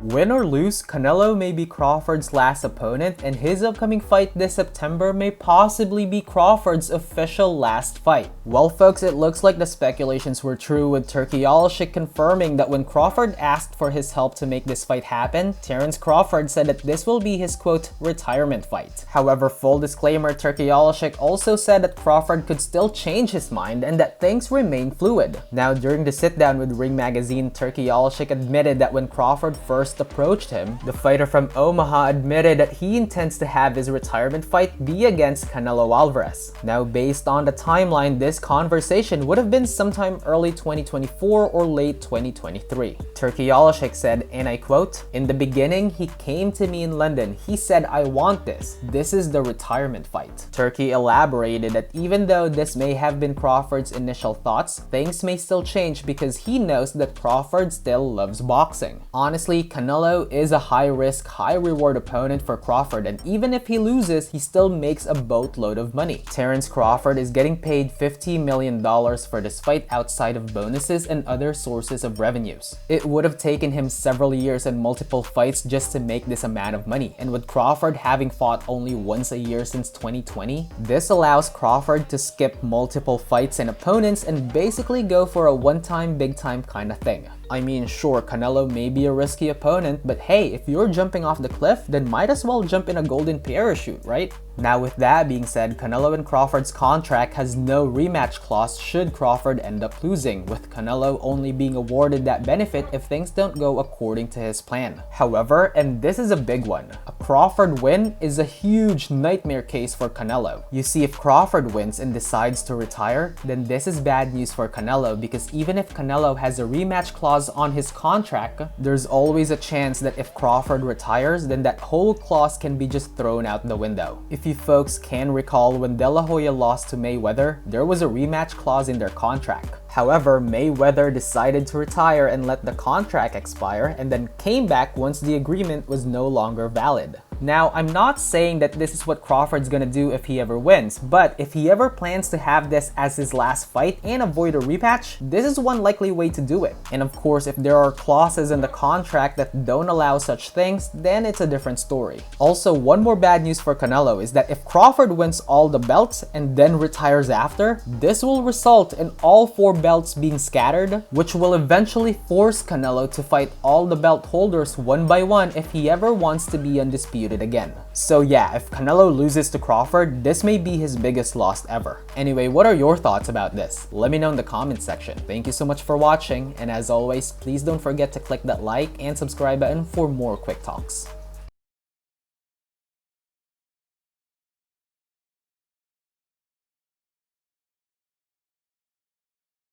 Win or lose, Canelo may be Crawford's last opponent, and his upcoming fight this September may possibly be Crawford's official last fight. Well folks, it looks like the speculations were true, with Turkeyolshik confirming that when Crawford asked for his help to make this fight happen, Terence Crawford said that this will be his quote, retirement fight. However, full disclaimer, Turkeyolshik also said that Crawford could still change his mind and that things remain fluid. Now, during the sit-down with Ring Magazine, Turkeyolshik admitted that when Crawford first approached him, the fighter from Omaha admitted that he intends to have his retirement fight be against Canelo Alvarez. Now, based on the timeline, this conversation would have been sometime early 2024 or late 2023. Turkeyolshik said, and I quote, "In the beginning, he came to me in London. He said, I want this. This is the retirement fight." Turkey elaborated that even though this may have been Crawford's initial thoughts, things may still change because he knows that Crawford still loves boxing. Honestly, Canelo is a high-risk, high-reward opponent for Crawford, and even if he loses, he still makes a boatload of money. Terence Crawford is getting paid $50 million for this fight outside of bonuses and other sources of revenues. It would have taken him several years and multiple fights just to make this amount of money, and with Crawford having fought only once a year since 2020, this allows Crawford to skip multiple fights and opponents and basically go for a one-time, big-time kind of thing. I mean, sure, Canelo may be a risky opponent, but hey, if you're jumping off the cliff, then might as well jump in a golden parachute, right? Now, with that being said, Canelo and Crawford's contract has no rematch clause should Crawford end up losing, with Canelo only being awarded that benefit if things don't go according to his plan. However, and this is a big one, a Crawford win is a huge nightmare case for Canelo. You see, if Crawford wins and decides to retire, then this is bad news for Canelo, because even if Canelo has a rematch clause on his contract, there's always a chance that if Crawford retires, then that whole clause can be just thrown out the window. If you folks can recall, when De La Hoya lost to Mayweather, there was a rematch clause in their contract. However, Mayweather decided to retire and let the contract expire, and then came back once the agreement was no longer valid. Now, I'm not saying that this is what Crawford's gonna do if he ever wins, but if he ever plans to have this as his last fight and avoid a rematch, this is one likely way to do it. And of course, if there are clauses in the contract that don't allow such things, then it's a different story. Also, one more bad news for Canelo is that if Crawford wins all the belts and then retires after, this will result in all 4 belts being scattered, which will eventually force Canelo to fight all the belt holders one by one if he ever wants to be undisputed again. So yeah, if Canelo loses to Crawford, this may be his biggest loss ever. Anyway, what are your thoughts about this? Let me know in the comments section. Thank you so much for watching, and as always, please don't forget to click that like and subscribe button for more quick talks.